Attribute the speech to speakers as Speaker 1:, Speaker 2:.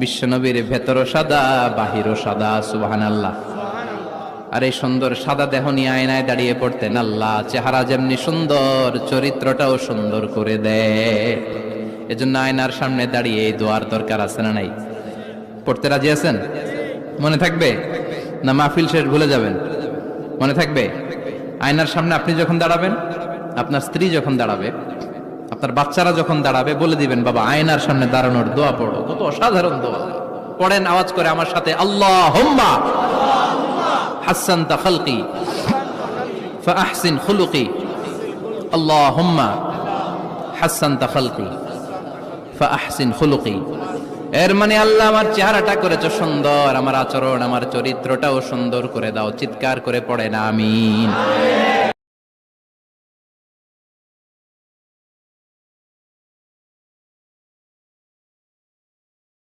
Speaker 1: বিশ্বনবীর ভেতরও সাদা বাহিরও সাদা, সুবহানাল্লাহ। আর এই সুন্দর সাদা দেহ নিয়ে আয়নায় দাঁড়িয়ে পড়তেন, আল্লাহ চেহারা যেমনি সুন্দর চরিত্রটাও সুন্দর করে দেয়। এজন্য আয়নার সামনে দাঁড়িয়ে এই দোয়ার দরকার আছে না নাই? পড়তে রাজি আছেন? মনে থাকবে না মাহফিল শেষ ভুলে যাবেন? মনে থাকবে? আয়নার সামনে আপনি যখন দাঁড়াবেন, আপনার স্ত্রী যখন দাঁড়াবে, আপনার বাচ্চারা যখন দাঁড়াবে, বলে দিবেন বাবা আয়নার সামনে দাঁড়ানোর দোয়া পড়ো। কত অসাধারণ দোয়া! পড়েন আওয়াজ করে আমার সাথে, আল্লাহুম্মা হাসানতা খালকি ফাআহসিন খুলুকি, আল্লাহুম্মা হাসানতা খালকি ফাআহসিন খুলুকি। এর মানে আল্লাহ আমার চেহারাটা করেছো সুন্দর, আমার আচরণ আমার চরিত্রটাও সুন্দর করে দাও। চিৎকার করে পড়েন আমিন।